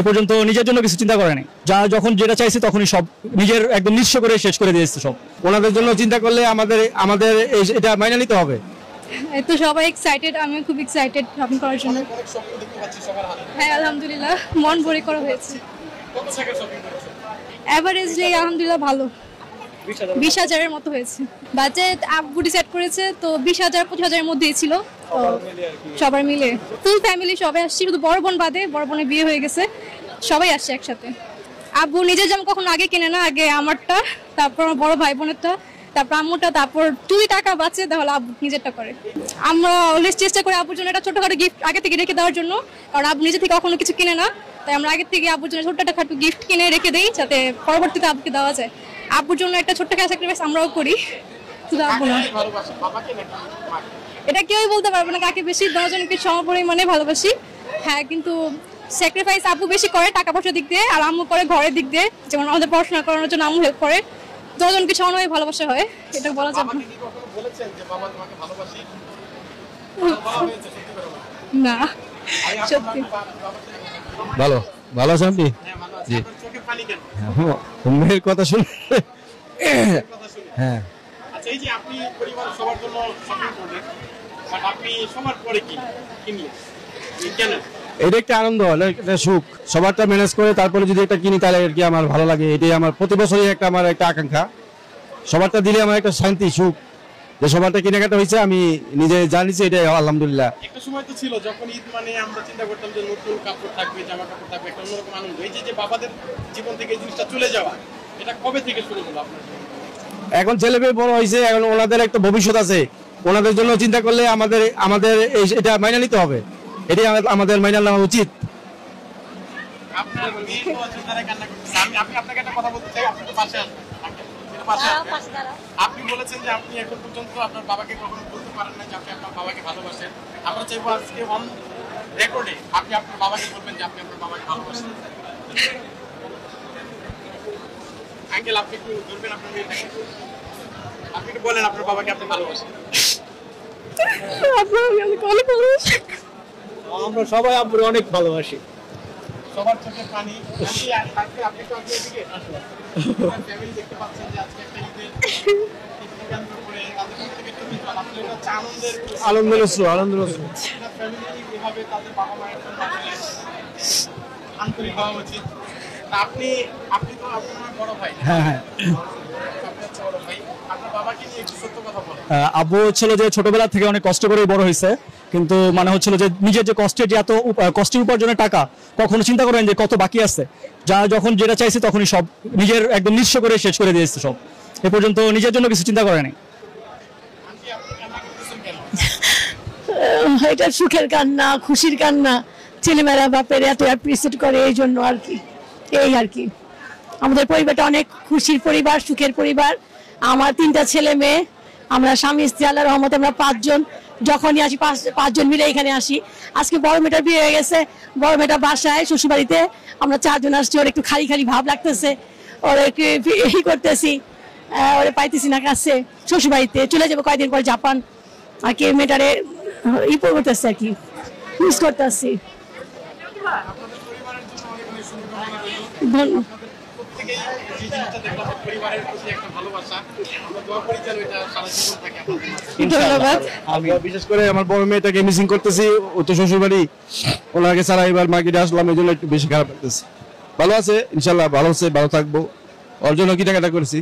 এ পর্যন্ত নিজের জন্য কিছু চিন্তা করেনি, যা যখন যেটা চাইছে তখনই সব নিজের একদম নিঃস্ব করে শেষ করে দিয়েছে সব। ওনাদের জন্য চিন্তা করলে আমাদের আমাদের এটা মাইনে নিতে হবে। এই তো সবাই এক্সাইটেড, আমি খুব এক্সাইটেড শপিং করার জন্য। হ্যাঁ আলহামদুলিল্লাহ, মন ভরে করা হয়েছে। এভারেজলি আলহামদুলিল্লাহ ভালো, 20,000-এর মতো হয়েছে। বাজেট আব্বু ডিসাইড করেছে, তো 20,000-25,000-এর মধ্যেই ছিল। সবাই মিলে ফুল ফ্যামিলি সবাই আসছি, শুধু বড় বোন বাদে, বড় বোনের বিয়ে হয়ে গেছে, সবাই আসছে একসাথে। আব্বু নিজের জামা কখনো আগে কিনে না, আগে আমারটা, তারপর আমার বড় ভাই বোনেরটা, তারপর আম্মুটা, তারপর যদি টাকা বাঁচে তাহলে আব্বু নিজেরটা করে। আমরা অলওয়েজ চেষ্টা করি আব্বুর জন্য একটা ছোটখাটো গিফট আগে থেকে রেখে দেওয়ার জন্য, কারণ আব্বু নিজে থেকে কখনো কিছু কিনে না, তাই আমরা আগে থেকে আব্বুর জন্য ছোট্ট একটা খাটো গিফট কিনে রেখে দেই, যাতে পরবর্তীতে আব্বুকে দেওয়া যায়। আব্বুর জন্য একটা ছোট্ট স্যাক্রিফাইস আমরাও করি, শুধু আব্বু না। এটা কেউই বলতে পারবে না কাকে বেশি, দুজনকে সমপরিমাণে ভালোবাসি। হ্যাঁ, কিন্তু স্যাক্রিফাইস আব্বু বেশি করে টাকা পয়সার দিক দিয়ে, আর আম্মু করে ঘরের দিক দিয়ে, যেমন আমাদের পড়াশোনা করানোর জন্য আম্মু হেল্প করে। দুজনকে সমানভাবে ভালোবাসা হয়, এটা বলা যাবে না। সত্যি ভালো ভালো আছেন আপনি? জি, মেয়ের কথা শুনে। হ্যাঁ, আচ্ছা, এই যে আপনি পরিবার সবার জন্য শপিং করলেন, বাট আপনি সবার পরে কি কিনলেন, কেন? এটা একটা আনন্দ, একটা সুখ। সবারটা ম্যানেজ করে তারপরে যদি এটা কিনি তাহলে আর কি আমার ভালো লাগে। এটাই আমার প্রতি বছরই একটা আমার একটা আকাঙ্ক্ষা। সবারটা দিলে আমার একটা শান্তি, সুখ, যে সবারটা কেনাকাটা হয়েছে, আমি নিজে জানিছি, এটা আলহামদুলিল্লাহ। একটা সময় তো ছিল যখন ঈদ মানে আমরা চিন্তা করতাম যে নতুন কাপড় থাকবে, জামা কাপড় থাকবে, একটা অন্যরকম আনন্দ। এই যে বাবাদের জীবন থেকে এই জিনিসটা চলে যাওয়া, এটা কবে থেকে শুরু হলো আপনার? এখন ছেলে মেয়ে বড় হয়েছে, এখন ওনাদের একটা ভবিষ্যৎ আছে, ওনাদের জন্য চিন্তা করলে আমাদের আমাদের এটা মাইনে নিতে হবে। এটাই আমাদের মাইনে নেওয়া উচিত। আপনার মেয়ে তো ধরে কান্না করতেছে, আমি আপনাকে একটা কথা বলতে চাই, আপনি তো পাশে আসবেন। আপনি বলেছেন যে আপনি এখন পর্যন্ত আপনার বাবাকে কখনো বলতে পারেন না যে আপনি আপনার বাবাকে ভালোবাসেন। আমরা চাইবো আজকে অন রেকর্ডে আপনি আপনার বাবাকে বলবেন যে আপনি আপনার বাবাকে ভালোবাসেন। আঙ্কেল, আপনি একটু ধরবেন আপনার মেয়েটাকে, আপনি একটু বলেন আপনার বাবাকে আপনি ভালোবাসেন। আমরা সবাই আব্বুরে অনেক ভালোবাসি। সবার চোখে পানি। আপনি তো আজকে এদিকে ফ্যামিলি দেখতে পাচ্ছেন যে আজকে একটা ঈদের কেন্দ্র করে তাদের থেকে তুমি আসলে এটা হচ্ছে আনন্দের অশ্রু। ফ্যামিলি এভাবে তাদের বাবা মায়ের জন্য আন্তরিক হওয়া উচিত। আপনি তো আপনার বড় ভাই। হ্যাঁ, বড় ভাই, আপনার বাবাকে নিয়ে একটু সত্য কথা বলেন। আব্বু হচ্ছিল যে ছোটবেলা থেকে অনেক কষ্ট করে বড় হয়েছে, কিন্তু মানে হচ্ছিল যে নিজের যে কষ্টের যে এত কষ্টের উপার্জনের টাকা কখনো চিন্তা করেন যে কত বাকি আছে, যা যখন যেটা চাইছে তখনই সব নিজের একদম নিঃস্ব করে শেষ করে দিয়েছে সব। এ পর্যন্ত নিজের জন্য কিছু চিন্তা করেনি। এটা সুখের কান্না, খুশির কান্না। ছেলেমেয়েরা বাপের এত অ্যাপ্রিসিয়েট করে, এই জন্য আর কি। এই আর কি, আমাদের পরিবারটা অনেক খুশির পরিবার, সুখের পরিবার। আমার 3টা ছেলে মেয়ে, আমরা স্বামী স্ত্রী, আল্লাহর রহমতে আমরা 5 জন। যখনই আসি 5 জন মিলে এখানে আসি। আজকে বড় মেয়েটার বিয়ে হয়ে গেছে, বড় মেয়েটা বাসায় শ্বশুরবাড়িতে, আমরা 4 জন আসছি। ওর একটু খালি খালি ভাব লাগতেছে, ওর একটু এই করতেছি, ওরে পাইতেছি না কাছে। শ্বশুরবাড়িতে চলে যাবো কয়েকদিন পর জাপান, আর কি মেয়েটারে করতেছে আর কি, মিস করতেছি। আমি বিশেষ করে আমার বড় মেয়েটাকে মিসিং করতেছি, ও তো শ্বশুরবাড়ি, ওনাকে ছাড়া এবার মার্কেটে আসলাম, এই জন্য একটু বেশি খারাপ লাগতেছে। ভালো আছে ইনশাল্লাহ, ভালো আছে, ভালো থাকবো। ওর জন্য কেনাকাটা করেছি।